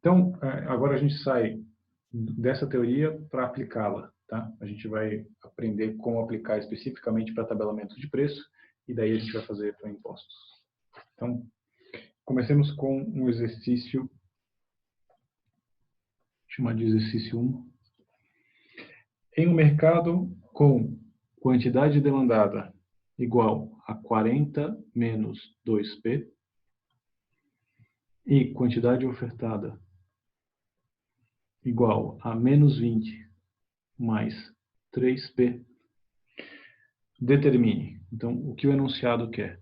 Então, agora a gente sai dessa teoria para aplicá-la, tá? A gente vai aprender como aplicar especificamente para tabelamento de preço e daí a gente vai fazer para impostos. Então, comecemos com um exercício, vou chamar de exercício 1. Em um mercado com quantidade demandada igual a 40 menos 2P e quantidade ofertada igual a menos 20 mais 3P, determine. Então, o que o enunciado quer?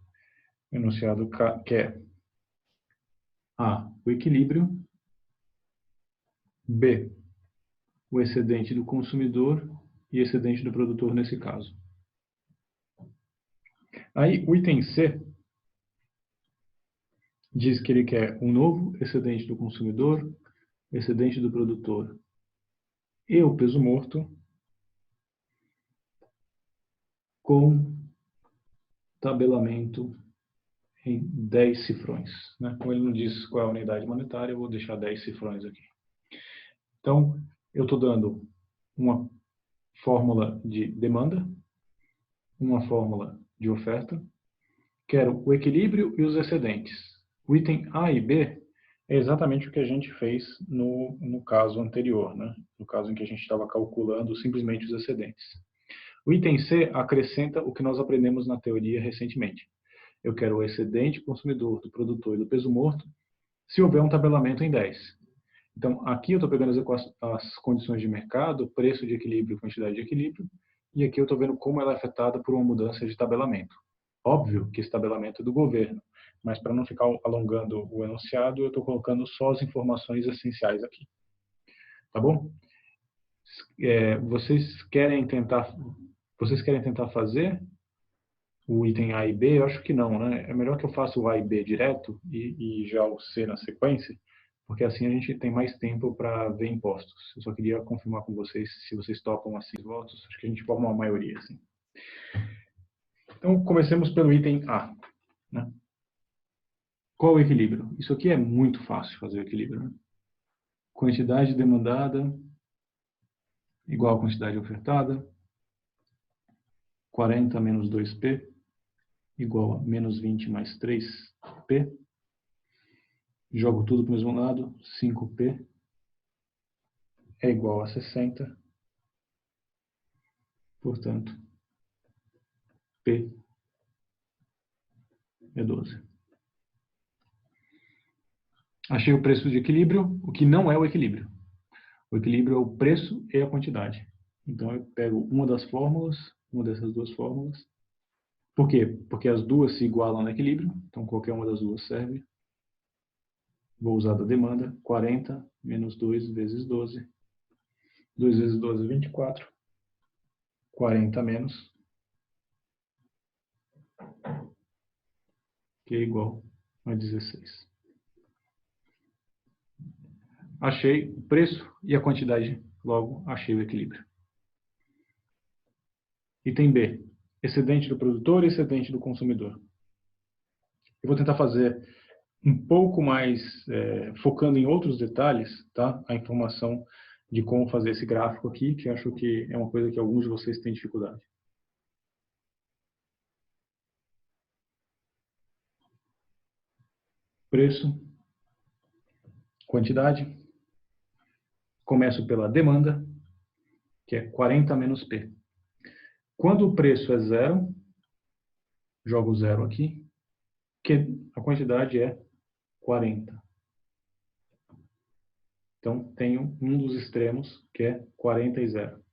O enunciado quer A, o equilíbrio, B, o excedente do consumidor e excedente do produtor nesse caso. Aí, o item C diz que ele quer um novo excedente do consumidor, excedente do produtor e o peso morto com tabelamento em 10 cifrões. Né? Como ele não diz qual é a unidade monetária, eu vou deixar 10 cifrões aqui. Então, eu estou dando uma fórmula de demanda, uma fórmula de oferta, quero o equilíbrio e os excedentes. O item A e B é exatamente o que a gente fez no caso anterior, né? No caso em que a gente estava calculando simplesmente os excedentes. O item C acrescenta o que nós aprendemos na teoria recentemente. Eu quero o excedente consumidor do produtor e do peso morto se houver um tabelamento em 10. Então, aqui eu estou pegando as condições de mercado, preço de equilíbrio e quantidade de equilíbrio, e aqui eu estou vendo como ela é afetada por uma mudança de tabelamento. Óbvio que esse tabelamento é do governo, mas para não ficar alongando o enunciado, eu estou colocando só as informações essenciais aqui. Tá bom? Vocês querem tentar fazer o item A e B? Eu acho que não, né? É melhor que eu faça o A e B direto e já o C na sequência, porque assim a gente tem mais tempo para ver impostos. Eu só queria confirmar com vocês se vocês topam assim os votos. Acho que a gente forma uma maioria, assim. Então, comecemos pelo item A. Né? Qual o equilíbrio? Isso aqui é muito fácil fazer o equilíbrio. Né? Quantidade demandada igual a quantidade ofertada. 40 menos 2P igual a menos 20 mais 3P. Jogo tudo para o mesmo lado. 5P é igual a 60. Portanto, P é 12. Achei o preço de equilíbrio, o que não é o equilíbrio. O equilíbrio é o preço e a quantidade. Então, eu pego uma das fórmulas, uma dessas duas fórmulas. Por quê? Porque as duas se igualam no equilíbrio, então qualquer uma das duas serve. Vou usar da demanda, 40 menos 2 vezes 12. 2 vezes 12 é 24. 40 menos, que é igual a 16. Achei o preço e a quantidade, logo achei o equilíbrio. Item B, excedente do produtor e excedente do consumidor. Eu vou tentar fazer um pouco mais, focando em outros detalhes, tá? A informação de como fazer esse gráfico aqui, que eu acho que é uma coisa que alguns de vocês têm dificuldade. Preço, quantidade. Começo pela demanda, que é 40 menos P. Quando o preço é zero, jogo zero aqui, que a quantidade é 40. Então, tenho um dos extremos, que é 40 e zero.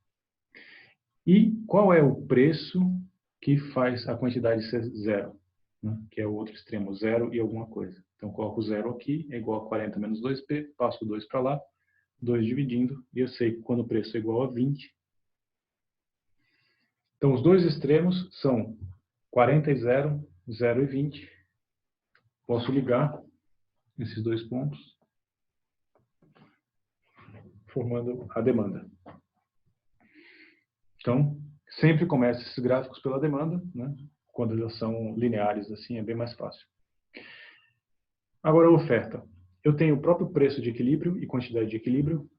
E qual é o preço que faz a quantidade ser zero? Né? Que é o outro extremo, zero e alguma coisa. Então, coloco zero aqui, é igual a 40 menos 2P, passo o 2 para lá, 2 dividindo, e eu sei que quando o preço é igual a 20. Então, os dois extremos são 40 e 0, 0 e 20. Posso ligar esses dois pontos, formando a demanda. Então, sempre começo esses gráficos pela demanda, né? Quando eles são lineares, assim, é bem mais fácil. Agora, a oferta. eu tenho o próprio preço de equilíbrio e quantidade de equilíbrio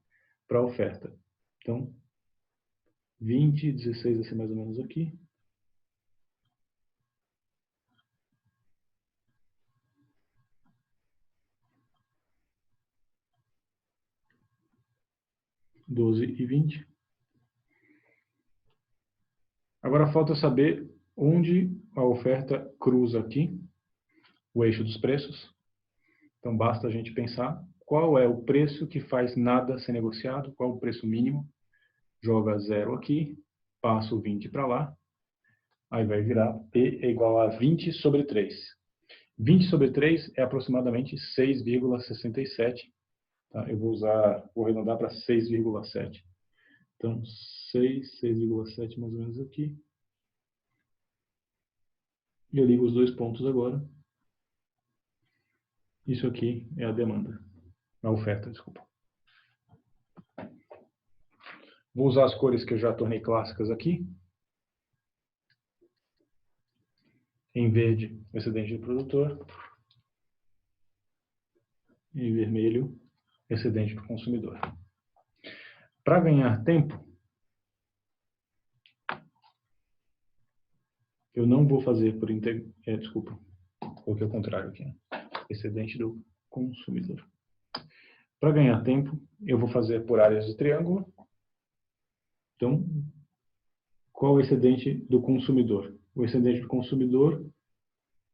para a oferta. Então, 20, 16 vai ser mais ou menos aqui. $12,20. Agora falta saber onde a oferta cruza aqui, o eixo dos preços. Então basta a gente pensar qual é o preço que faz nada ser negociado, qual é o preço mínimo. Joga 0 aqui, passa o 20 para lá, aí vai virar P é igual a 20 sobre 3. 20 sobre 3 é aproximadamente 6,67. Tá? Eu vou arredondar para 6,7. Então, 6,7 mais ou menos aqui. E eu ligo os dois pontos agora. Isso aqui é a demanda. A oferta, desculpa. Vou usar as cores que eu já tornei clássicas aqui. Em verde, excedente do produtor. Em vermelho, excedente do consumidor. Para ganhar tempo, eu não vou fazer por desculpa, coloquei o contrário aqui. Excedente do consumidor. Para ganhar tempo, eu vou fazer por áreas de triângulo. Então, qual é o excedente do consumidor? O excedente do consumidor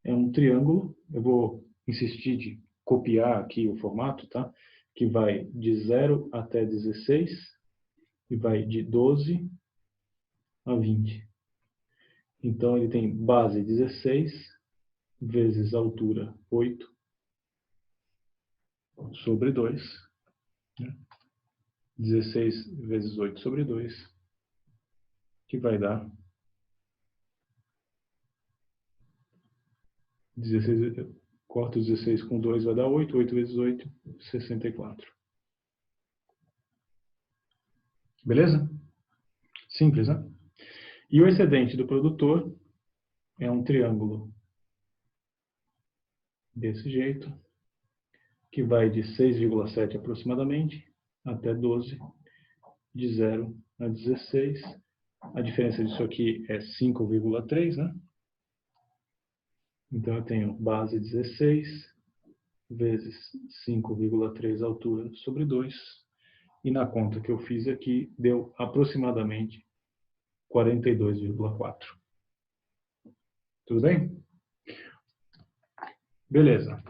é um triângulo. Eu vou insistir de copiar aqui o formato, tá? Que vai de 0 até 16 e vai de 12 a 20. Então, ele tem base 16 vezes altura 8 sobre 2. 16 vezes 8 sobre 2, que vai dar 16, corto 16 com 2 vai dar 8, 8 vezes 8, 64. Beleza? Simples, né? E o excedente do produtor é um triângulo desse jeito, que vai de 6,7 aproximadamente até 12, de 0 a 16. A diferença disso aqui é 5,3, né? Então eu tenho base 16 vezes 5,3 altura sobre 2. E na conta que eu fiz aqui, deu aproximadamente 42,4. Tudo bem? Beleza.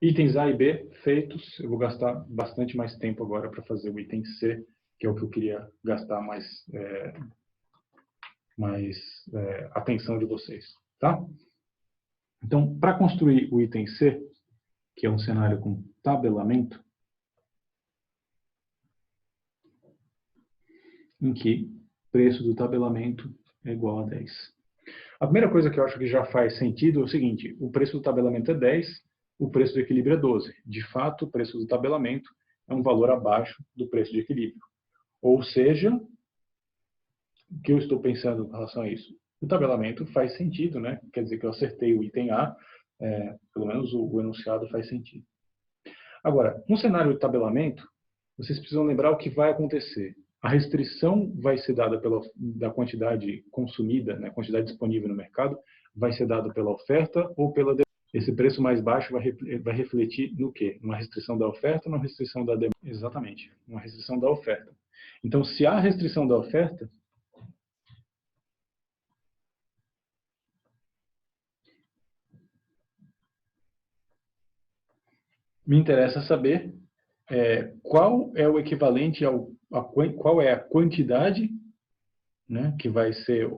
Itens A e B feitos. Eu vou gastar bastante mais tempo agora para fazer o item C, que é o que eu queria gastar mais atenção de vocês. Tá? Então, para construir o item C, que é um cenário com tabelamento, em que o preço do tabelamento é igual a 10. A primeira coisa que eu acho que já faz sentido é o seguinte: o preço do tabelamento é 10, o preço do equilíbrio é 12. De fato, o preço do tabelamento é um valor abaixo do preço de equilíbrio. Ou seja, o que eu estou pensando em relação a isso? O tabelamento faz sentido, né? Quer dizer que eu acertei o item A, pelo menos o enunciado faz sentido. Agora, no cenário de tabelamento, vocês precisam lembrar o que vai acontecer. A restrição vai ser dada da quantidade consumida, né, quantidade disponível no mercado, vai ser dada pela oferta ou pela demanda. Esse preço mais baixo vai refletir no quê? Uma restrição da oferta ou uma restrição da demanda? Exatamente, uma restrição da oferta. Então, se há restrição da oferta, me interessa saber qual é o equivalente qual é a quantidade, né, que vai ser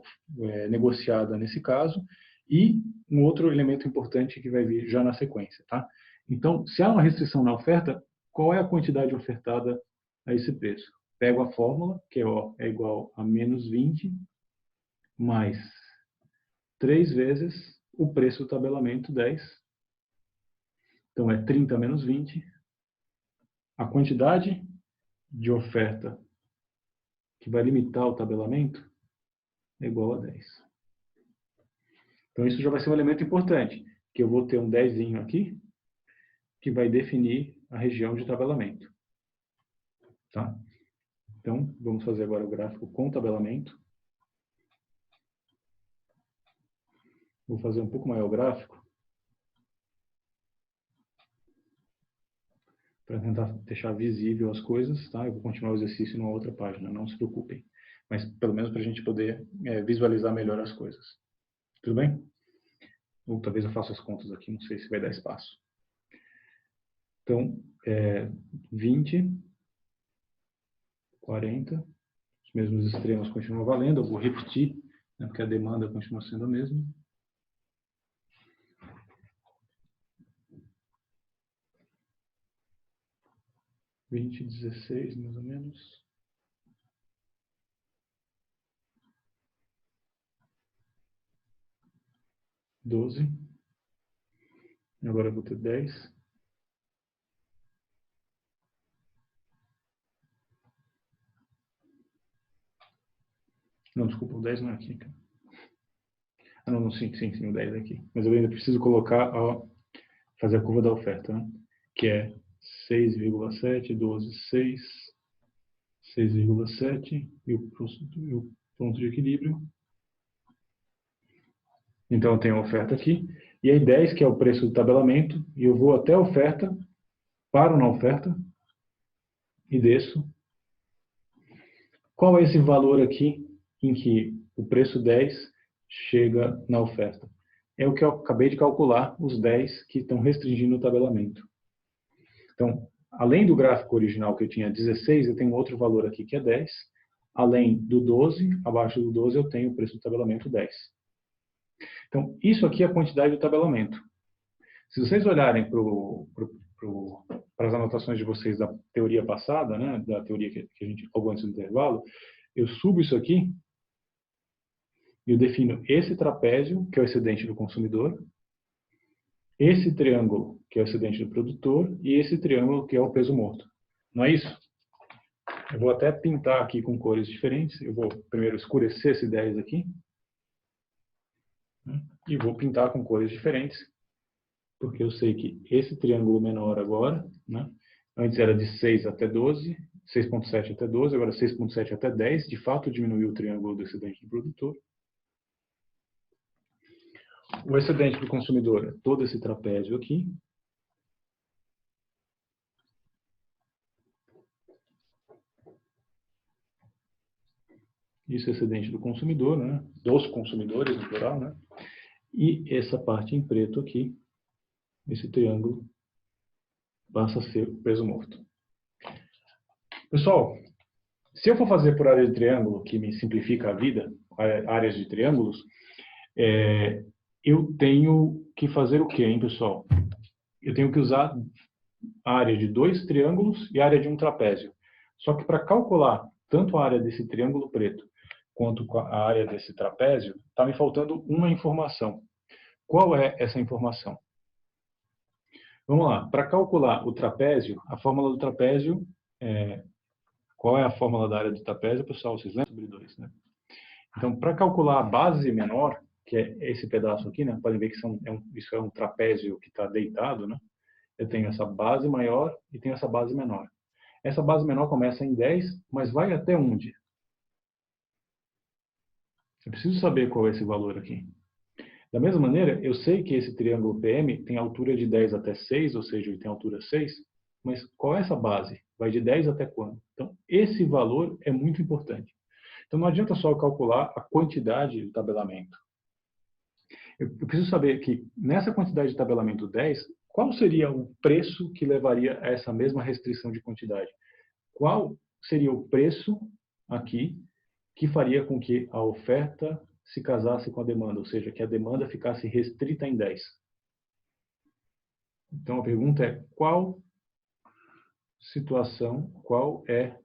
negociada nesse caso, e um outro elemento importante que vai vir já na sequência. Tá? Então, se há uma restrição na oferta, qual é a quantidade ofertada a esse preço? Pego a fórmula, que é igual a menos 20, mais 3 vezes o preço do tabelamento, 10. Então, é 30 menos 20. A quantidade de oferta que vai limitar o tabelamento é igual a 10. Então, isso já vai ser um elemento importante, que eu vou ter um 10 aqui, que vai definir a região de tabelamento. Tá? Então, vamos fazer agora o gráfico com tabelamento. Vou fazer um pouco maior o gráfico, para tentar deixar visível as coisas, tá? Eu vou continuar o exercício numa outra página, não se preocupem. Mas pelo menos para a gente poder visualizar melhor as coisas. Tudo bem? Ou talvez eu faça as contas aqui, não sei se vai dar espaço. Então, 20, 40, os mesmos extremos continuam valendo, eu vou repetir, né, porque a demanda continua sendo a mesma. Vinte, 16, mais ou menos. Doze. Agora eu vou ter 10. Não, desculpa, o 10 não é aqui, cara. Ah, não, sim, o 10 é aqui. Mas eu ainda preciso colocar, fazer a curva da oferta, né? Que é 6,7, 12, 6, 6,7 e o ponto de equilíbrio. Então eu tenho a oferta aqui, e aí 10, que é o preço do tabelamento, e eu vou até a oferta, paro na oferta e desço. Qual é esse valor aqui em que o preço 10 chega na oferta? É o que eu acabei de calcular, os 10 que estão restringindo o tabelamento. Então, além do gráfico original que eu tinha 16, eu tenho outro valor aqui que é 10. Além do 12, abaixo do 12 eu tenho o preço do tabelamento 10. Então, isso aqui é a quantidade do tabelamento. Se vocês olharem para as anotações de vocês da teoria passada, né, da teoria que a gente falou antes do intervalo, eu subo isso aqui e eu defino esse trapézio, que é o excedente do consumidor, esse triângulo, que é o excedente do produtor, e esse triângulo, que é o peso morto. Não é isso? Eu vou até pintar aqui com cores diferentes. Eu vou primeiro escurecer esse 10 aqui, né, e vou pintar com cores diferentes, porque eu sei que esse triângulo menor agora, né, antes era de 6 até 12, 6,7 até 12, agora 6,7 até 10, de fato diminuiu o triângulo do excedente do produtor. O excedente do consumidor é todo esse trapézio aqui. Isso é excedente do consumidor, né, dos consumidores no plural, né, e essa parte em preto aqui, esse triângulo, passa a ser o peso morto. Pessoal, se eu for fazer por área de triângulo, que me simplifica a vida, áreas de triângulos, eu tenho que fazer o quê, hein, pessoal? Eu tenho que usar a área de 2 triângulos e a área de um trapézio. Só que para calcular tanto a área desse triângulo preto quanto a área desse trapézio, está me faltando uma informação. Qual é essa informação? Vamos lá. Para calcular o trapézio, a fórmula do trapézio qual é a fórmula da área do trapézio, pessoal? Vocês lembram? Sobre 2, né? Então, para calcular a base menor, que é esse pedaço aqui, né? Podem ver que isso é um trapézio que está deitado, né? Eu tenho essa base maior e tenho essa base menor. Essa base menor começa em 10, mas vai até onde? Eu preciso saber qual é esse valor aqui. Da mesma maneira, eu sei que esse triângulo PM tem altura de 10 até 6, ou seja, ele tem altura 6, mas qual é essa base? Vai de 10 até quando? Então, esse valor é muito importante. Então, não adianta só calcular a quantidade do tabelamento. Eu preciso saber que, nessa quantidade de tabelamento 10, qual seria o preço que levaria a essa mesma restrição de quantidade? Qual seria o preço aqui que faria com que a oferta se casasse com a demanda, ou seja, que a demanda ficasse restrita em 10? Então, a pergunta é, qual situação, qual é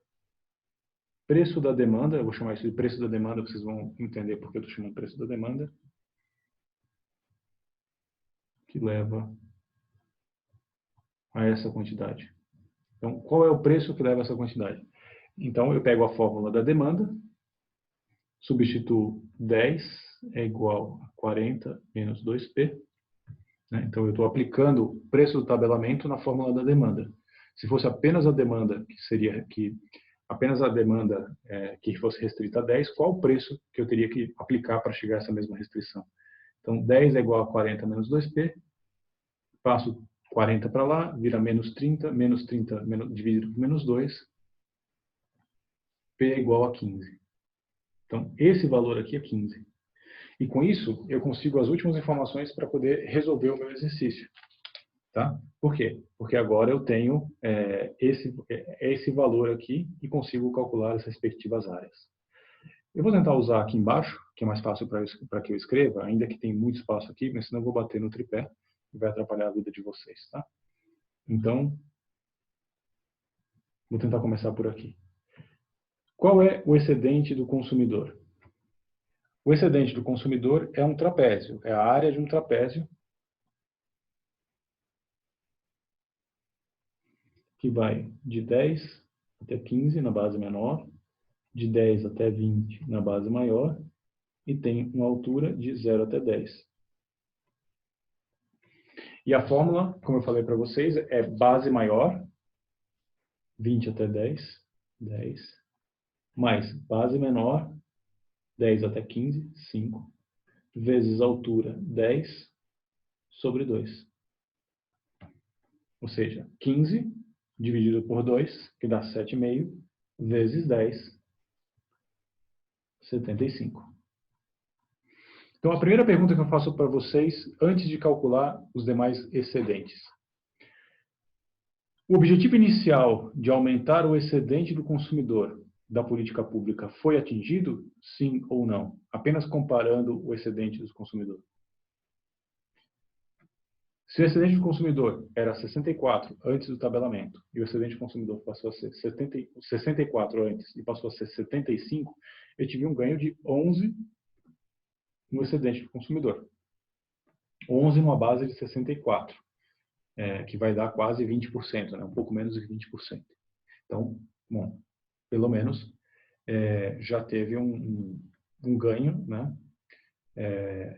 preço da demanda, eu vou chamar isso de preço da demanda, vocês vão entender porque eu estou chamando preço da demanda, que leva a essa quantidade. Então, qual é o preço que leva a essa quantidade? Então, eu pego a fórmula da demanda, substituo 10 é igual a 40 menos 2P, né? Então, eu estou aplicando o preço do tabelamento na fórmula da demanda. Se fosse apenas a demanda, apenas a demanda que fosse restrita a 10, qual o preço que eu teria que aplicar para chegar a essa mesma restrição? Então, 10 é igual a 40 menos 2P, passo 40 para lá, vira menos 30 dividido por menos 2, P é igual a 15. Então, esse valor aqui é 15. E com isso, eu consigo as últimas informações para poder resolver o meu exercício. Tá? Por quê? Porque agora eu tenho esse valor aqui e consigo calcular as respectivas áreas. Eu vou tentar usar aqui embaixo, que é mais fácil para que eu escreva, ainda que tem muito espaço aqui, mas senão eu vou bater no tripé e vai atrapalhar a vida de vocês. Tá? Então, vou tentar começar por aqui. Qual é o excedente do consumidor? O excedente do consumidor é um trapézio, é a área de um trapézio que vai de 10 até 15 na base menor, de 10 até 20 na base maior e tem uma altura de 0 até 10. E a fórmula, como eu falei para vocês, é base maior, 20 até 10, 10, mais base menor, 10 até 15, 5, vezes altura, 10, sobre 2. Ou seja, 15 dividido por 2, que dá 7,5, vezes 10, 75. Então, a primeira pergunta que eu faço para vocês, antes de calcular os demais excedentes. O objetivo inicial de aumentar o excedente do consumidor da política pública foi atingido? Sim ou não? Apenas comparando o excedente do consumidor. Se o excedente do consumidor era 64 antes do tabelamento e o excedente do consumidor passou a ser 64 antes e passou a ser 75, eu tive um ganho de 11 no excedente do consumidor. 11 numa base de 64, que vai dar quase 20%, né? Um pouco menos de 20%. Então, bom, pelo menos já teve um ganho, né,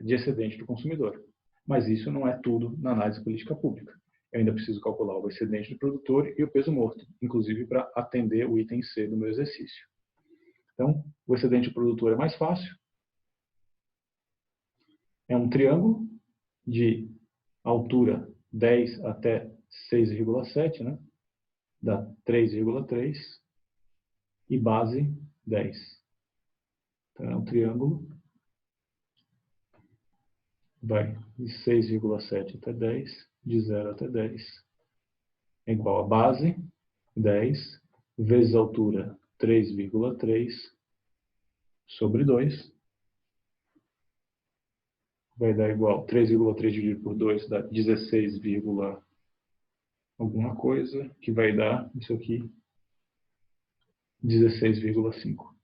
de excedente do consumidor. Mas isso não é tudo na análise de política pública. Eu ainda preciso calcular o excedente do produtor e o peso morto, inclusive para atender o item C do meu exercício. Então, o excedente do produtor é mais fácil. É um triângulo de altura 10 até 6,7, né? Dá 3,3 e base 10. Então, é um triângulo. Vai de 6,7 até 10, de 0 até 10. É igual a base, 10, vezes altura, 3,3, sobre 2. Vai dar igual, 3,3 dividido por 2 dá 16, alguma coisa, que vai dar, isso aqui, 16,5.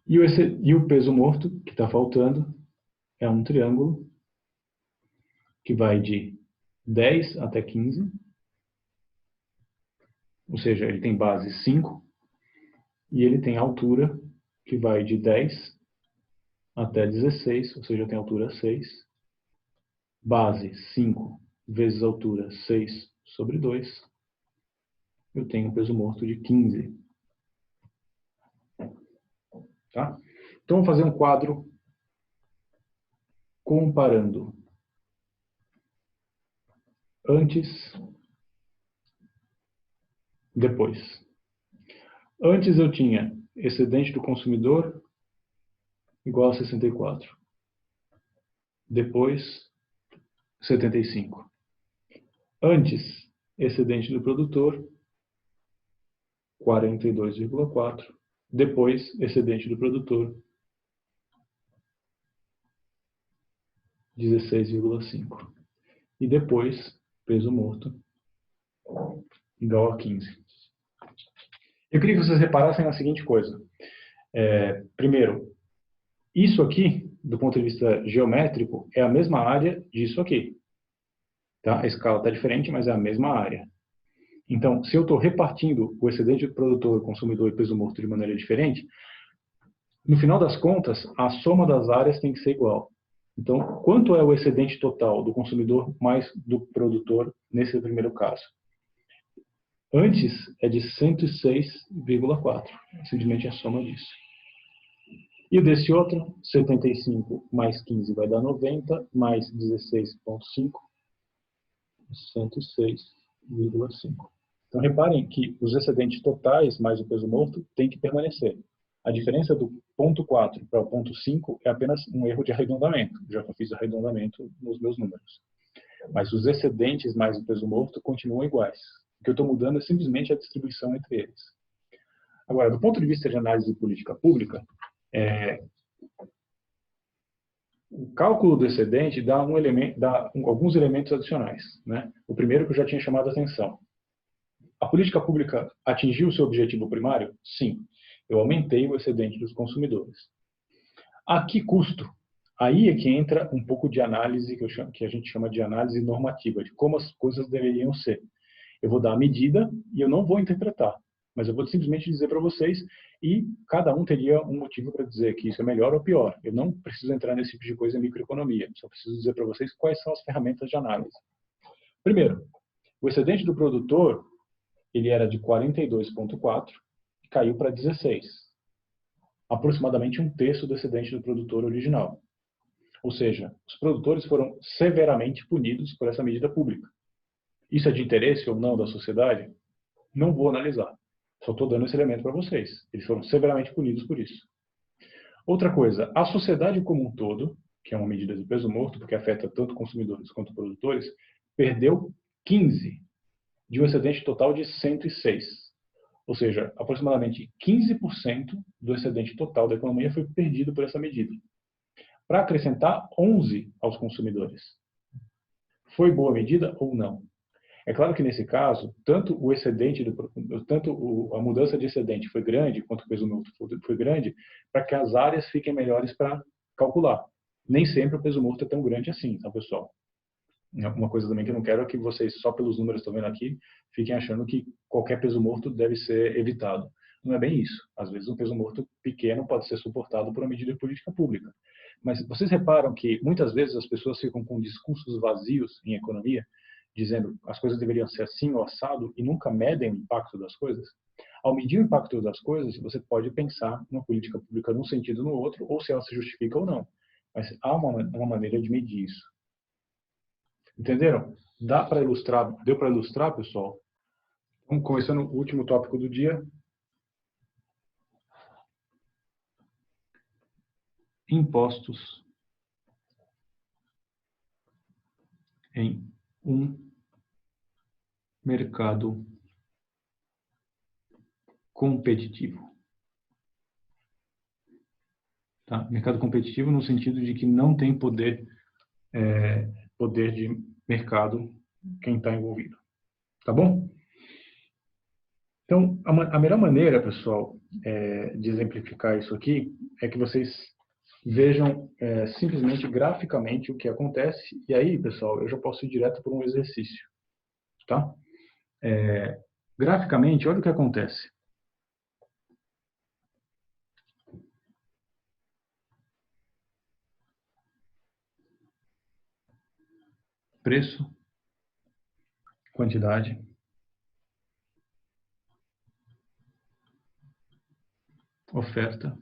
E o peso morto, que está faltando, é um triângulo que vai de 10 até 15, ou seja, ele tem base 5, e ele tem altura que vai de 10 até 16, ou seja, tem altura 6, base 5 vezes altura 6 sobre 2, eu tenho um peso morto de 15. Tá? Então, vamos fazer um quadro comparando antes, depois. Antes eu tinha excedente do consumidor igual a 64. Depois, 75. Antes, excedente do produtor, 42,4. Depois, excedente do produtor, 16,5. E depois, peso morto, igual a 15. Eu queria que vocês reparassem na seguinte coisa. Primeiro, isso aqui, do ponto de vista geométrico, é a mesma área disso aqui. Tá? A escala está diferente, mas é a mesma área. Então, se eu estou repartindo o excedente do produtor, consumidor e peso morto de maneira diferente, no final das contas, a soma das áreas tem que ser igual. Então, quanto é o excedente total do consumidor mais do produtor nesse primeiro caso? Antes é de 106,4, simplesmente a soma disso. E desse outro, 75 mais 15 vai dar 90, mais 16,5, 106,5. Então, reparem que os excedentes totais mais o peso morto têm que permanecer. A diferença do ponto 4 para o ponto 5 é apenas um erro de arredondamento, já que eu fiz arredondamento nos meus números. Mas os excedentes mais o peso morto continuam iguais. O que eu estou mudando é simplesmente a distribuição entre eles. Agora, do ponto de vista de análise de política pública, o cálculo do excedente dá alguns elementos adicionais, né? O primeiro que eu já tinha chamado a atenção. A política pública atingiu o seu objetivo primário? Sim. Eu aumentei o excedente dos consumidores. A que custo? Aí é que entra um pouco de análise que a gente chama de análise normativa, de como as coisas deveriam ser. Eu vou dar a medida e eu não vou interpretar, mas eu vou simplesmente dizer para vocês e cada um teria um motivo para dizer que isso é melhor ou pior. Eu não preciso entrar nesse tipo de coisa em microeconomia, só preciso dizer para vocês quais são as ferramentas de análise. Primeiro, o excedente do produtor, ele era de 42,4 e caiu para 16. Aproximadamente um terço do excedente do produtor original. Ou seja, os produtores foram severamente punidos por essa medida pública. Isso é de interesse ou não da sociedade? Não vou analisar. Só estou dando esse elemento para vocês. Eles foram severamente punidos por isso. Outra coisa, a sociedade como um todo, que é uma medida de peso morto, porque afeta tanto consumidores quanto produtores, perdeu 15 de um excedente total de 106. Ou seja, aproximadamente 15% do excedente total da economia foi perdido por essa medida. Para acrescentar 11 aos consumidores. Foi boa medida ou não? É claro que nesse caso, tanto o excedente, a mudança de excedente foi grande, quanto o peso morto foi grande, para que as áreas fiquem melhores para calcular. Nem sempre o peso morto é tão grande assim, tá, pessoal? Uma coisa também que eu não quero é que vocês, só pelos números que estão vendo aqui, fiquem achando que qualquer peso morto deve ser evitado. Não é bem isso. Às vezes um peso morto pequeno pode ser suportado por uma medida de política pública. Mas vocês reparam que muitas vezes as pessoas ficam com discursos vazios em economia, dizendo as coisas deveriam ser assim ou assado e nunca medem o impacto das coisas? Ao medir o impacto das coisas, você pode pensar numa política pública num sentido ou no outro, ou se ela se justifica ou não. Mas há uma maneira de medir isso. Entenderam? Dá para ilustrar? Deu para ilustrar, pessoal? Então, começando o último tópico do dia. Impostos em um mercado competitivo. Tá? Mercado competitivo no sentido de que não tem poder de mercado quem está envolvido. Tá bom? Então, a melhor maneira, pessoal, de exemplificar isso aqui é que vocês vejam simplesmente graficamente o que acontece. E aí, pessoal, eu já posso ir direto para um exercício. Tá? Graficamente, olha o que acontece. Preço, quantidade, oferta,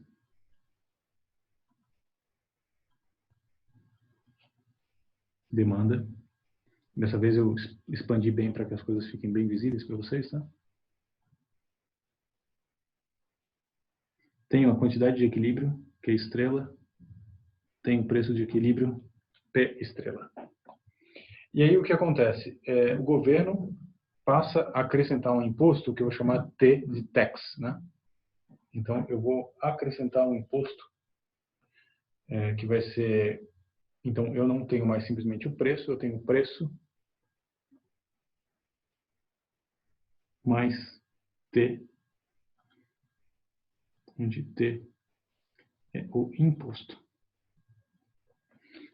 demanda. Dessa vez eu expandi bem para que as coisas fiquem bem visíveis para vocês, tá? Tem a quantidade de equilíbrio, que é estrela. Tem o preço de equilíbrio, P estrela. E aí o que acontece? O governo passa a acrescentar um imposto que eu vou chamar T de tax, né? Então eu vou acrescentar um imposto que vai ser... Então eu não tenho mais simplesmente o preço, eu tenho o preço mais T, onde T é o imposto.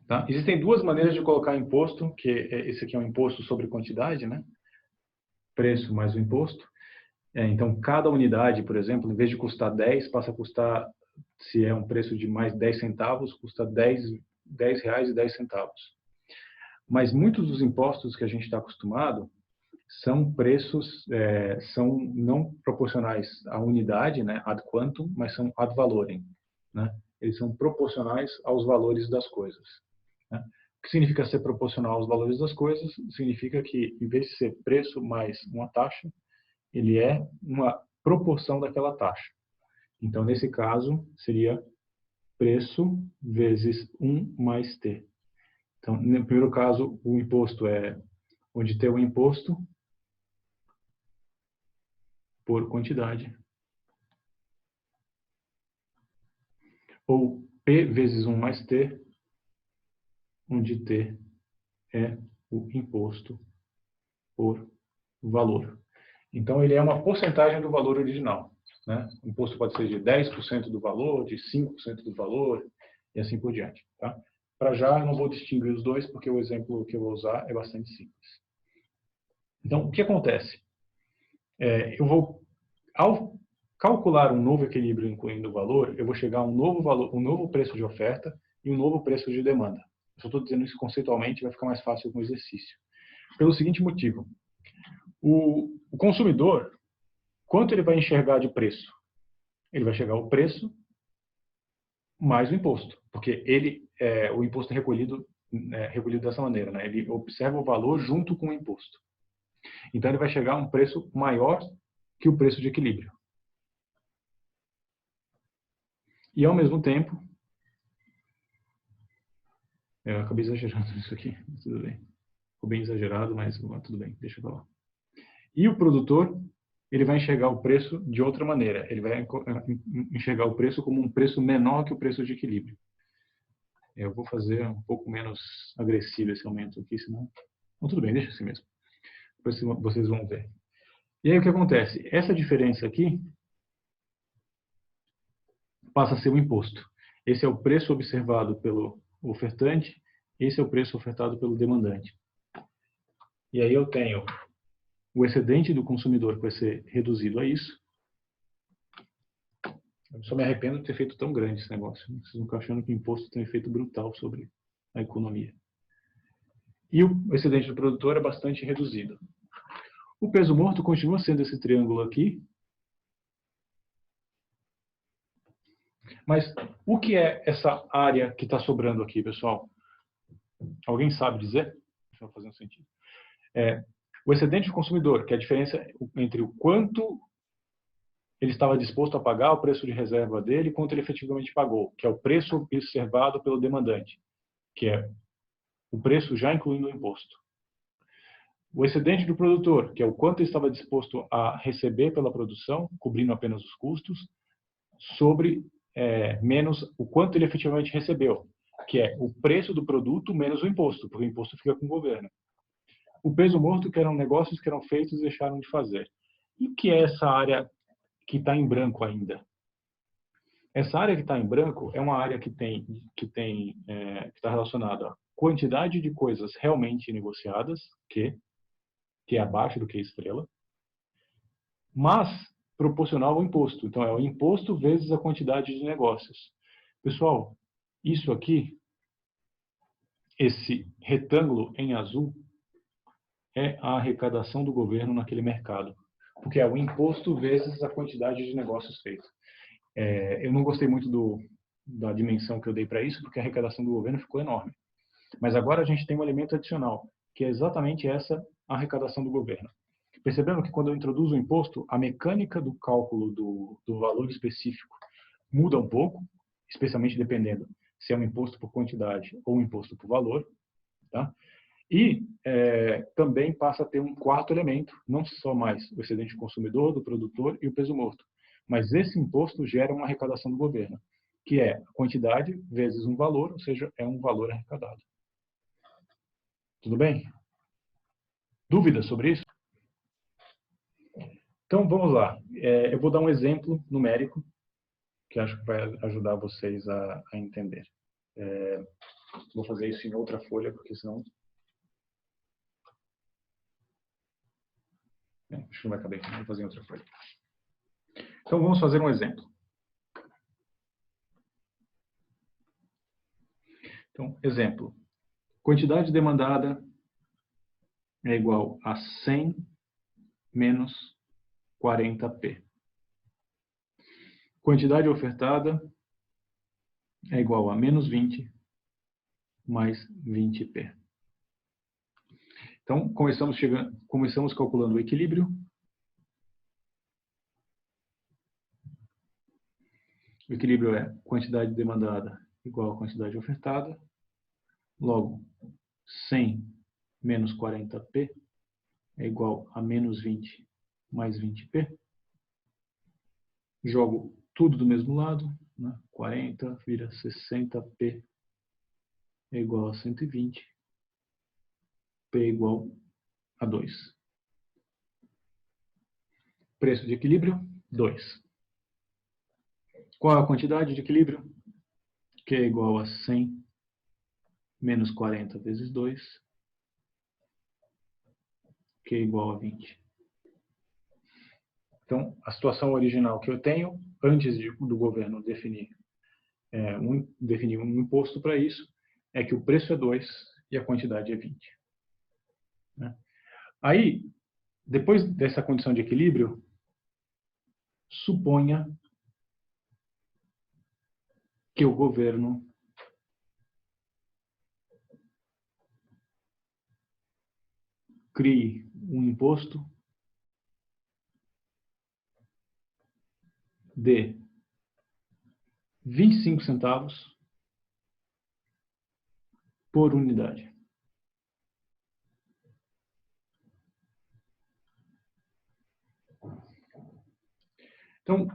Tá? Existem duas maneiras de colocar imposto, que esse aqui é um imposto sobre quantidade, né? Preço mais o imposto. Então, cada unidade, por exemplo, em vez de custar 10, passa a custar, se é um preço de mais 10 centavos, custa 10 R$10,10. Mas muitos dos impostos que a gente está acostumado são preços, são não proporcionais à unidade, né, ad quantum, mas são ad valorem, né? Eles são proporcionais aos valores das coisas, né? O que significa ser proporcional aos valores das coisas? Significa que, em vez de ser preço mais uma taxa, ele é uma proporção daquela taxa. Então, nesse caso, seria preço vezes 1 mais T. Então, no primeiro caso, o imposto é onde T é o imposto por quantidade. Ou P vezes 1 mais T, onde T é o imposto por valor. Então, ele é uma porcentagem do valor original, né? O imposto pode ser de 10% do valor, de 5% do valor, e assim por diante. Tá? Para já, eu não vou distinguir os dois, porque o exemplo que eu vou usar é bastante simples. Então, o que acontece? Ao calcular um novo equilíbrio incluindo o valor, eu vou chegar a um novo valor, um novo preço de oferta e um novo preço de demanda. Eu só estou dizendo isso conceitualmente, vai ficar mais fácil com o exercício. Pelo seguinte motivo: o consumidor, quanto ele vai enxergar de preço? Ele vai enxergar o preço mais o imposto, porque o imposto é recolhido dessa maneira, né? Ele observa o valor junto com o imposto. Então, ele vai chegar a um preço maior que o preço de equilíbrio. E, ao mesmo tempo, eu acabei exagerando nisso aqui, mas tudo bem. Ficou bem exagerado, mas tudo bem, deixa eu falar. E o produtor, ele vai enxergar o preço de outra maneira. Ele vai enxergar o preço como um preço menor que o preço de equilíbrio. Eu vou fazer um pouco menos agressivo esse aumento aqui, senão... Não, tudo bem, deixa assim mesmo. Depois vocês vão ver. E aí o que acontece? Essa diferença aqui passa a ser o imposto. Esse é o preço observado pelo ofertante, esse é o preço ofertado pelo demandante. E aí eu tenho o excedente do consumidor que vai ser reduzido a isso. Eu só me arrependo de ter feito tão grande esse negócio. Vocês não estão achando que o imposto tem um efeito brutal sobre a economia. E o excedente do produtor é bastante reduzido. O peso morto continua sendo esse triângulo aqui. Mas o que é essa área que está sobrando aqui, pessoal? Alguém sabe dizer? Deixa eu fazer um sentido. O excedente do consumidor, que é a diferença entre o quanto ele estava disposto a pagar, o preço de reserva dele, e quanto ele efetivamente pagou, que é o preço observado pelo demandante, que é o preço já incluindo o imposto. O excedente do produtor, que é o quanto ele estava disposto a receber pela produção, cobrindo apenas os custos, sobre menos o quanto ele efetivamente recebeu, que é o preço do produto menos o imposto, porque o imposto fica com o governo. O peso morto, que eram negócios que eram feitos e deixaram de fazer. E o que é essa área que está em branco ainda? Essa área que está em branco é uma área que está relacionada à quantidade de coisas realmente negociadas, que é abaixo do que estrela, mas proporcional ao imposto. Então, é o imposto vezes a quantidade de negócios. Pessoal, isso aqui, esse retângulo em azul, é a arrecadação do governo naquele mercado, porque é o imposto vezes a quantidade de negócios feitos. Eu não gostei muito da dimensão que eu dei para isso, porque a arrecadação do governo ficou enorme. Mas agora a gente tem um elemento adicional, que é exatamente essa arrecadação do governo. Percebendo que quando eu introduzo o imposto, a mecânica do cálculo do valor específico muda um pouco, especialmente dependendo se é um imposto por quantidade ou um imposto por valor. Tá? E também passa a ter um quarto elemento, não só mais o excedente do consumidor, do produtor e o peso morto, mas esse imposto gera uma arrecadação do governo, que é a quantidade vezes um valor, ou seja, é um valor arrecadado. Tudo bem? Dúvidas sobre isso? Então, vamos lá. Eu vou dar um exemplo numérico que acho que vai ajudar vocês a entender. Vou fazer isso em outra folha, porque senão... acho que não vai caber aqui, vou fazer em outra folha. Então, vamos fazer um exemplo. Então, exemplo. Quantidade demandada é igual a 100 menos 40p. Quantidade ofertada é igual a menos 20 mais 20p. Então, começamos calculando o equilíbrio. O equilíbrio é quantidade demandada igual a quantidade ofertada. Logo, 100 menos 40p é igual a menos 20 mais 20p. Jogo tudo do mesmo lado, né? 40 vira 60p é igual a 120, p igual a 2. Preço de equilíbrio, 2. Qual é a quantidade de equilíbrio? Que é igual a 100 menos 40 vezes 2, que é igual a 20. Então, a situação original que eu tenho, antes do governo definir um imposto para isso, é que o preço é 2 e a quantidade é 20. Né? Aí, depois dessa condição de equilíbrio, suponha que o governo crie um imposto de 25 centavos por unidade. Então,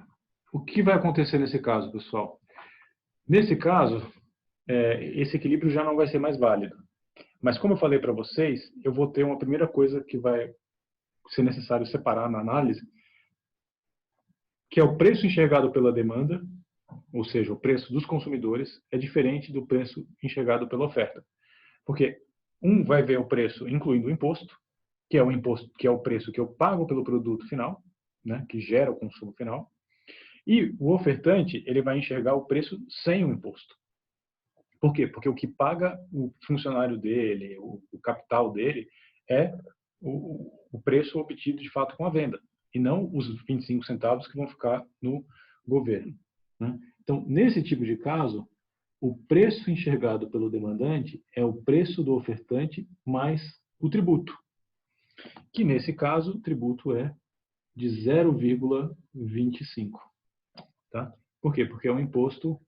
o que vai acontecer nesse caso, pessoal? Nesse caso, esse equilíbrio já não vai ser mais válido. Mas como eu falei para vocês, eu vou ter uma primeira coisa que vai ser necessário separar na análise, que é o preço enxergado pela demanda, ou seja, o preço dos consumidores, é diferente do preço enxergado pela oferta. Porque um vai ver o preço incluindo o imposto, que é o preço que eu pago pelo produto final, né, que gera o consumo final, e o ofertante ele vai enxergar o preço sem o imposto. Por quê? Porque o que paga o funcionário dele, o capital dele, é o preço obtido de fato com a venda, e não os 25 centavos que vão ficar no governo. Né? Então, nesse tipo de caso, o preço enxergado pelo demandante é o preço do ofertante mais o tributo, que nesse caso o tributo é de 0,25. Tá? Por quê? Porque é um imposto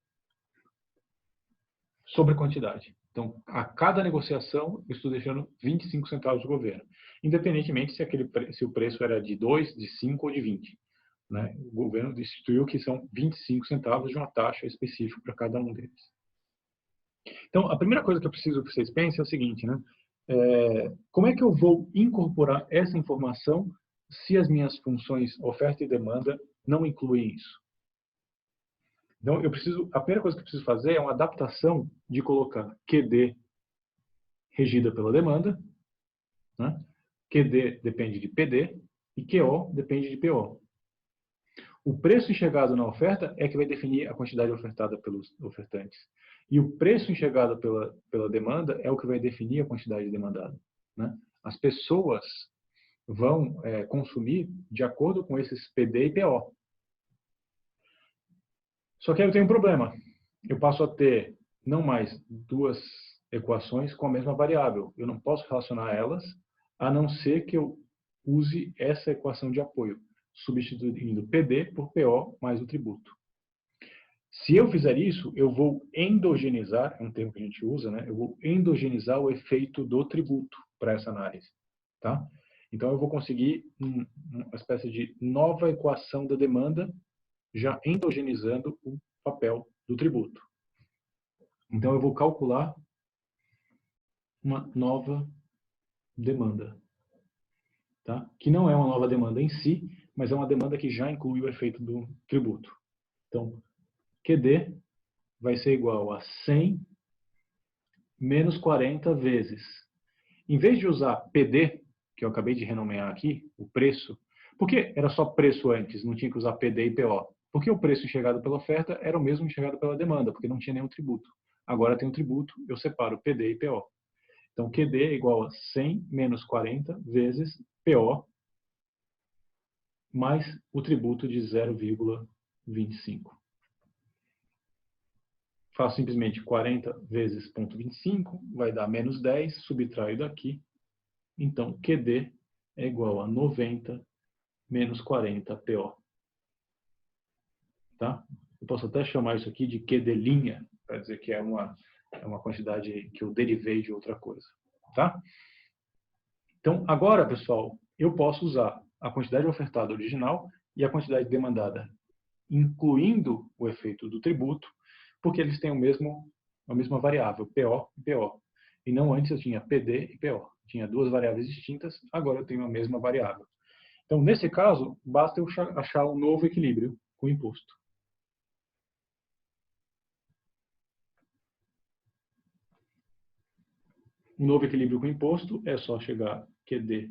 sobre quantidade. Então, a cada negociação, eu estou deixando 25 centavos do governo, independentemente se o preço era de 2, de 5 ou de 20. Né? O governo instituiu que são 25 centavos de uma taxa específica para cada um deles. Então, a primeira coisa que eu preciso que vocês pensem é o seguinte, né? Como é que eu vou incorporar essa informação se as minhas funções oferta e demanda não incluem isso? Então, a primeira coisa que eu preciso fazer é uma adaptação de colocar QD regida pela demanda, né? QD depende de PD e QO depende de PO. O preço enxergado na oferta é que vai definir a quantidade ofertada pelos ofertantes. E o preço enxergado pela demanda é o que vai definir a quantidade demandada. Né? As pessoas vão consumir de acordo com esses PD e PO. Só que aí eu tenho um problema. Eu passo a ter não mais duas equações com a mesma variável. Eu não posso relacionar elas, a não ser que eu use essa equação de apoio, substituindo PD por PO mais o tributo. Se eu fizer isso, eu vou endogenizar, é um termo que a gente usa, né? Eu vou endogenizar o efeito do tributo para essa análise. Tá? Então, eu vou conseguir uma espécie de nova equação da demanda, já endogenizando o papel do tributo. Então, eu vou calcular uma nova demanda, tá? Que não é uma nova demanda em si, mas é uma demanda que já inclui o efeito do tributo. Então, QD vai ser igual a 100 menos 40 vezes. Em vez de usar PD, que eu acabei de renomear aqui, o preço, porque era só preço antes, não tinha que usar PD e PO? Porque o preço enxergado pela oferta era o mesmo enxergado pela demanda, porque não tinha nenhum tributo. Agora tem um tributo, eu separo PD e PO. Então, QD é igual a 100 menos 40 vezes PO mais o tributo de 0,25. Faço simplesmente 40 vezes 0,25, vai dar menos 10, subtraio daqui. Então, QD é igual a 90 menos 40 PO. Tá? Eu posso até chamar isso aqui de QD', para dizer que é uma quantidade que eu derivei de outra coisa. Tá? Então, agora, pessoal, eu posso usar a quantidade ofertada original e a quantidade demandada, incluindo o efeito do tributo, porque eles têm a mesma variável, PO e PO. E não antes eu tinha PD e PO. Tinha duas variáveis distintas, agora eu tenho a mesma variável. Então, nesse caso, basta eu achar um novo equilíbrio com o imposto. Um novo equilíbrio com o imposto é só chegar QD'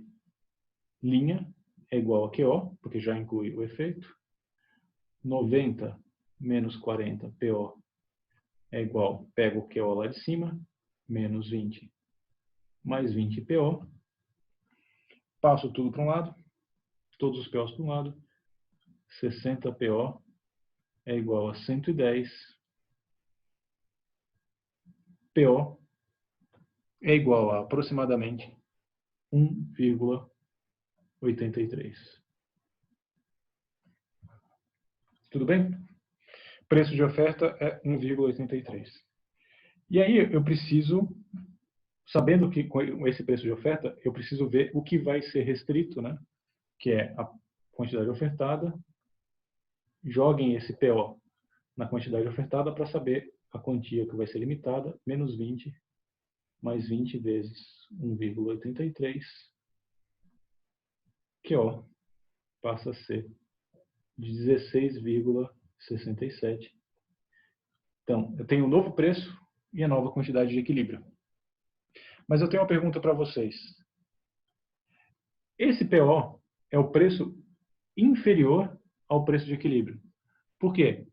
é igual a QO, porque já inclui o efeito. 90 menos 40 PO é igual, pego o QO lá de cima, menos 20 mais 20 PO. Passo tudo para um lado, todos os POs para um lado. 60 PO é igual a 110 PO é igual a aproximadamente 1,83. Tudo bem? Preço de oferta é 1,83. E aí eu preciso, sabendo que com esse preço de oferta, eu preciso ver o que vai ser restrito, né? Que é a quantidade ofertada. Joguem esse PO na quantidade ofertada para saber a quantia que vai ser limitada, menos 20 mais 20 vezes 1,83, que ó, passa a ser 16,67. Então, eu tenho um novo preço e a nova quantidade de equilíbrio. Mas eu tenho uma pergunta para vocês. Esse PO é o preço inferior ao preço de equilíbrio. Por quê?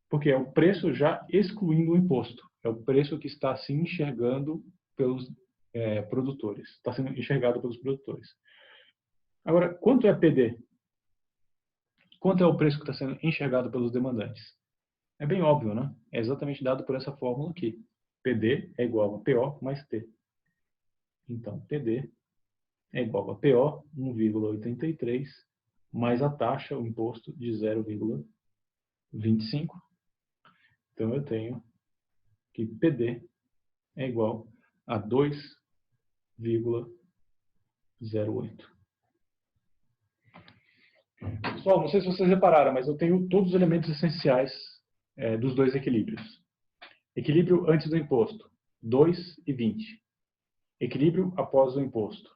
Porque é o preço já excluindo o imposto. É o preço que está se enxergando pelos produtores. Está sendo enxergado pelos produtores. Agora, quanto é PD? Quanto é o preço que está sendo enxergado pelos demandantes? É bem óbvio, né? É exatamente dado por essa fórmula aqui. PD é igual a PO mais T. Então, PD é igual a PO, 1,83, mais a taxa, o imposto, de 0,25. Então, eu tenho que PD é igual a 2,08. Pessoal, não sei se vocês repararam, mas eu tenho todos os elementos essenciais dos dois equilíbrios. Equilíbrio antes do imposto, 2,20. Equilíbrio após o imposto,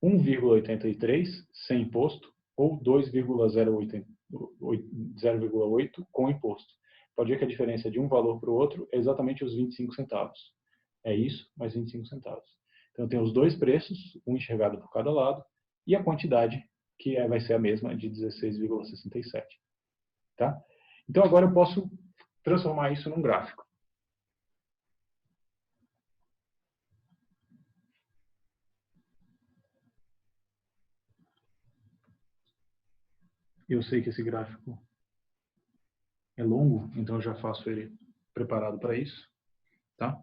1,83 sem imposto ou 2,08 com imposto. Pode ver que a diferença de um valor para o outro é exatamente os 25 centavos. É isso, mais 25 centavos. Então, eu tenho os dois preços, um enxergado por cada lado, e a quantidade, que vai ser a mesma, de 16,67. Tá? Então, agora eu posso transformar isso num gráfico. Eu sei que esse gráfico é longo, então eu já faço ele preparado para isso. Tá?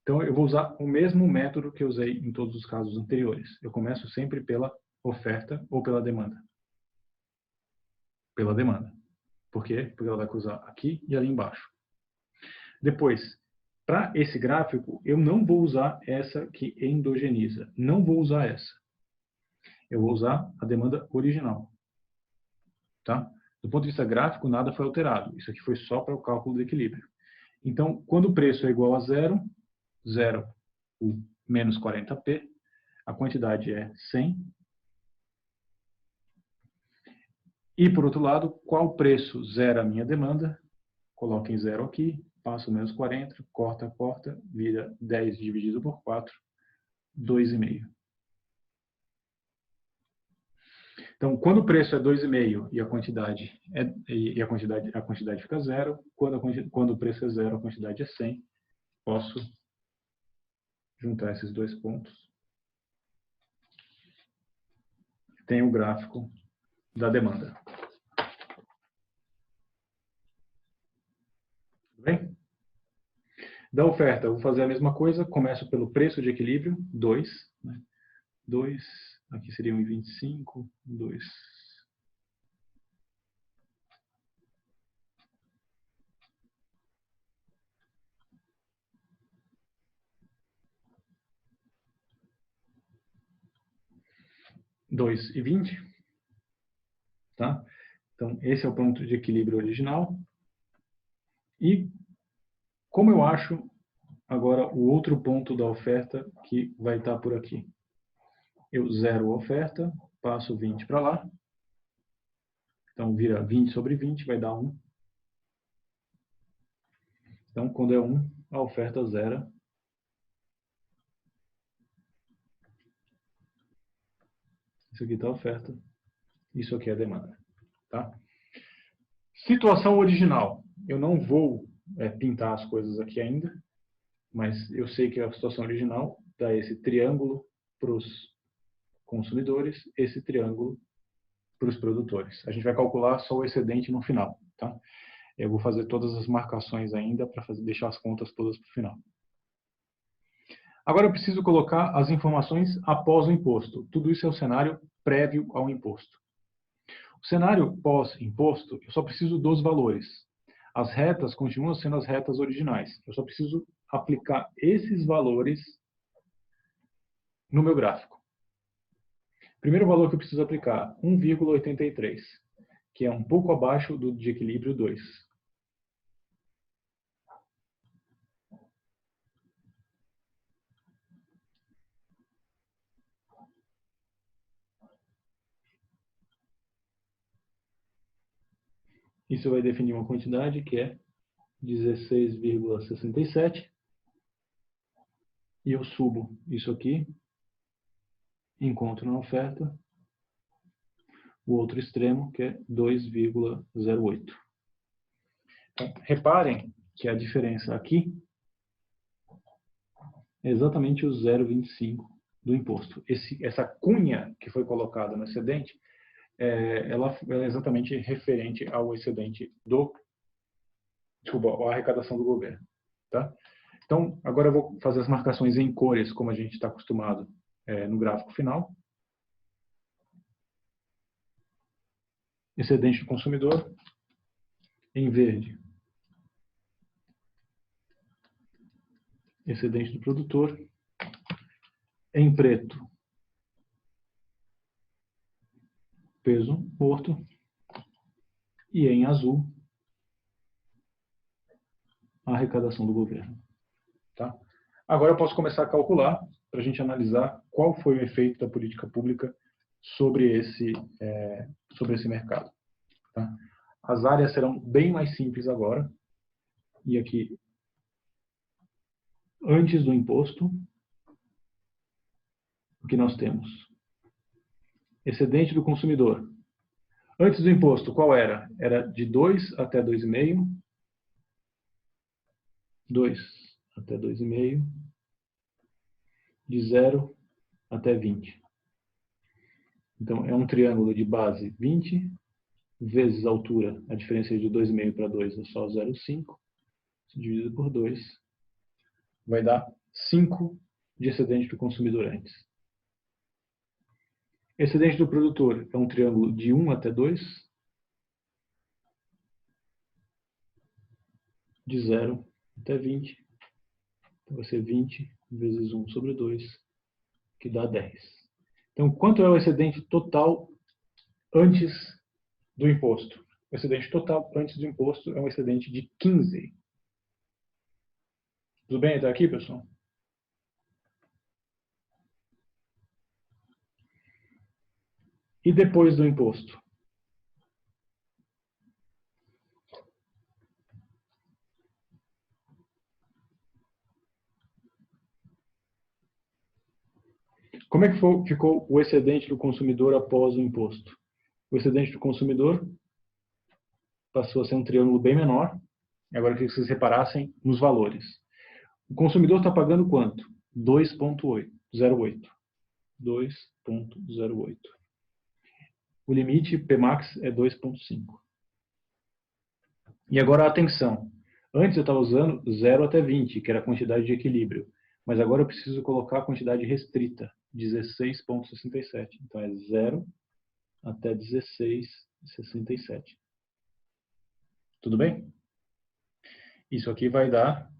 Então, eu vou usar o mesmo método que eu usei em todos os casos anteriores. Eu começo sempre pela oferta ou pela demanda. Pela demanda. Por quê? Porque ela vai cruzar aqui e ali embaixo. Depois, para esse gráfico, eu não vou usar essa que endogeniza. Não vou usar essa. Eu vou usar a demanda original. Tá? Do ponto de vista gráfico, nada foi alterado. Isso aqui foi só para o cálculo do equilíbrio. Então, quando o preço é igual a zero, o menos 40p, a quantidade é 100. E, por outro lado, qual preço zera a minha demanda? Coloquem zero aqui, passo menos 40, corta, vira 10 dividido por 4, 2,5. Então, quando o preço é 2,5 e a quantidade fica zero, quando o preço é zero, a quantidade é 100, posso juntar esses dois pontos. Tem o gráfico da demanda. Tudo bem? Da oferta, eu vou fazer a mesma coisa. Começo pelo preço de equilíbrio, 2. Né? 2, aqui seria 1,25, 2. $2,20, tá? Então, esse é o ponto de equilíbrio original. E como eu acho agora o outro ponto da oferta que vai estar por aqui? Eu zero a oferta, passo 20 para lá. Então, vira 20 sobre 20, vai dar 1. Então, quando é 1, a oferta zera. Isso aqui está a oferta. Isso aqui é a demanda. Tá? Situação original. Eu não vou pintar as coisas aqui ainda, mas eu sei que a situação original dá esse triângulo para os consumidores, esse triângulo para os produtores. A gente vai calcular só o excedente no final. Tá? Eu vou fazer todas as marcações ainda para deixar as contas todas para o final. Agora eu preciso colocar as informações após o imposto. Tudo isso é o cenário prévio ao imposto. O cenário pós-imposto, eu só preciso dos valores. As retas continuam sendo as retas originais. Eu só preciso aplicar esses valores no meu gráfico. Primeiro valor que eu preciso aplicar, 1,83, que é um pouco abaixo do de equilíbrio 2. Isso vai definir uma quantidade que é 16,67. E eu subo isso aqui, encontro na oferta o outro extremo, que é 2,08. Então, reparem que a diferença aqui é exatamente o 0,25 do imposto. Essa cunha que foi colocada no excedente, ela é exatamente referente ao excedente a arrecadação do governo. Tá? Então, agora eu vou fazer as marcações em cores, como a gente está acostumado no gráfico final. Excedente do consumidor, em verde. Excedente do produtor, em preto. Peso morto. E em azul, a arrecadação do governo. Tá? Agora eu posso começar a calcular, para a gente analisar qual foi o efeito da política pública sobre esse mercado. Tá? As áreas serão bem mais simples agora. E aqui, antes do imposto, o que nós temos? Excedente do consumidor. Antes do imposto, qual era? Era de 2 até 2,5. 2 até 2,5. De 0 até 20. Então, é um triângulo de base 20, vezes a altura, a diferença de 2,5 para 2 é só 0,5, dividido por 2, vai dar 5 de excedente do consumidor antes. Excedente do produtor é um triângulo de 1 até 2, de 0 até 20, então vai ser 20 vezes 1 sobre 2, que dá 10. Então, quanto é o excedente total antes do imposto? O excedente total antes do imposto é um excedente de 15. Tudo bem até aqui, pessoal? E depois do imposto? Como é que ficou o excedente do consumidor após o imposto? O excedente do consumidor passou a ser um triângulo bem menor. Agora eu queria que vocês reparassem nos valores. O consumidor está pagando quanto? 2,08. 2,08. O limite Pmax é 2,5. E agora, atenção. Antes eu estava usando 0 até 20, que era a quantidade de equilíbrio. Mas agora eu preciso colocar a quantidade restrita, 16,67. Então é 0 até 16,67. Tudo bem? Isso aqui vai dar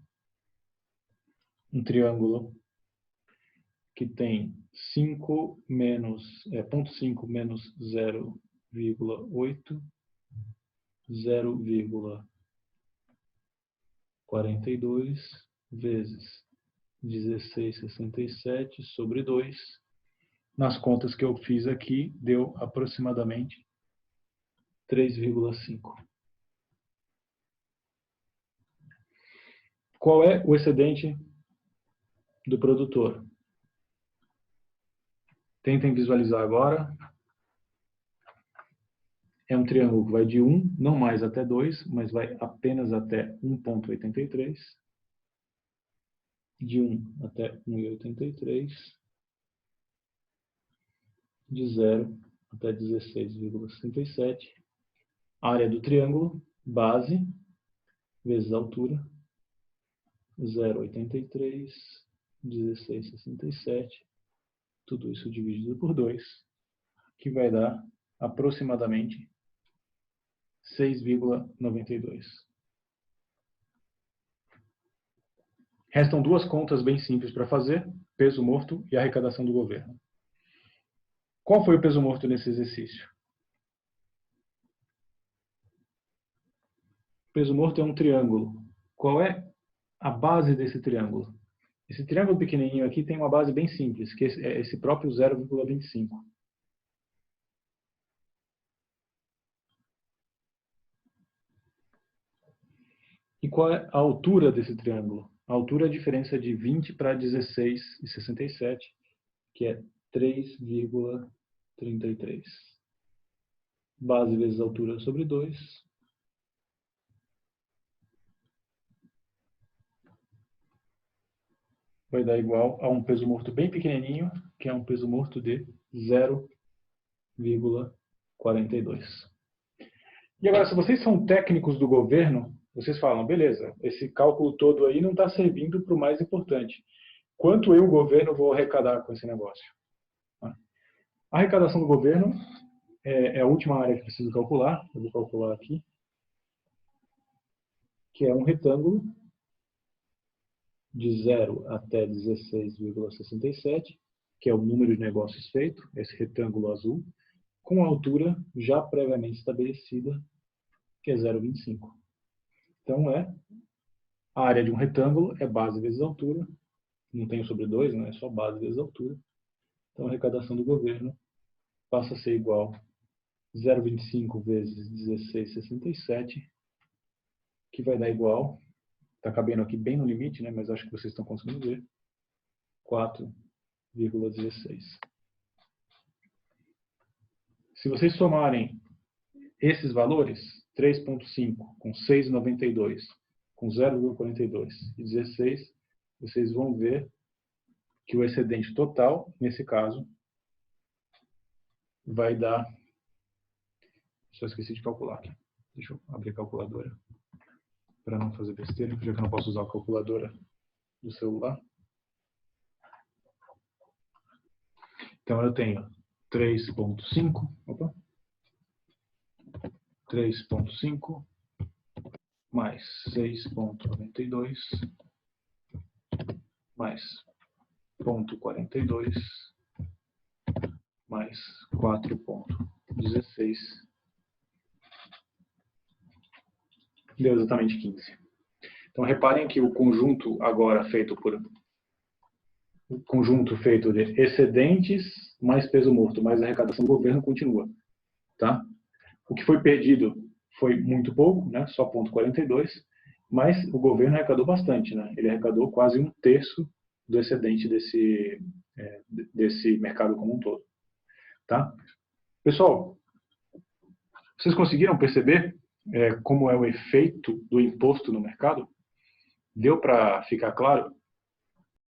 um triângulo que tem 5 menos, 0,5 menos 0,8, 0,42 vezes 16,67 sobre 2. Nas contas que eu fiz aqui, deu aproximadamente 3,5. Qual é o excedente do produtor? Tentem visualizar agora. É um triângulo que vai de 1, não mais até 2, mas vai apenas até 1,83. De 1 até 1,83. De 0 até 16,67. Área do triângulo, base, vezes altura, 0,83, 16,67. Tudo isso dividido por 2, que vai dar aproximadamente 6,92. Restam duas contas bem simples para fazer, peso morto e arrecadação do governo. Qual foi o peso morto nesse exercício? O peso morto é um triângulo. Qual é a base desse triângulo? Esse triângulo pequenininho aqui tem uma base bem simples, que é esse próprio 0,25. E qual é a altura desse triângulo? A altura é a diferença de 20 para 16,67, que é 3,33. Base vezes altura sobre 2. Vai dar igual a um peso morto bem pequenininho, que é um peso morto de 0,42. E agora, se vocês são técnicos do governo, vocês falam, beleza, esse cálculo todo aí não está servindo para o mais importante. Quanto eu, governo, vou arrecadar com esse negócio? A arrecadação do governo é a última área que preciso calcular. Eu vou calcular aqui. Que é um retângulo de 0 até 16,67, que é o número de negócios feito, esse retângulo azul, com a altura já previamente estabelecida, que é 0,25. Então, a área de um retângulo é base vezes altura, não tem o sobre 2, é só base vezes altura. Então, a arrecadação do governo passa a ser igual a 0,25 vezes 16,67, que vai dar igual, está cabendo aqui bem no limite, mas acho que vocês estão conseguindo ver, 4,16. Se vocês somarem esses valores, 3,5 com 6,92, com 0,42 e 16, vocês vão ver que o excedente total, nesse caso, vai dar... Só esqueci de calcular aqui. Deixa eu abrir a calculadora para não fazer besteira, já que eu não posso usar a calculadora do celular. Então eu tenho 3,5 mais 6,92 mais 0,42 mais 4,16 deu exatamente 15. Então reparem que o conjunto agora feito de excedentes mais peso morto mais arrecadação do governo continua, tá? O que foi perdido foi muito pouco, só 0,42, mas o governo arrecadou bastante, Ele arrecadou quase 1/3 do excedente desse mercado como um todo, tá? Pessoal, vocês conseguiram perceber como é o efeito do imposto no mercado? Deu para ficar claro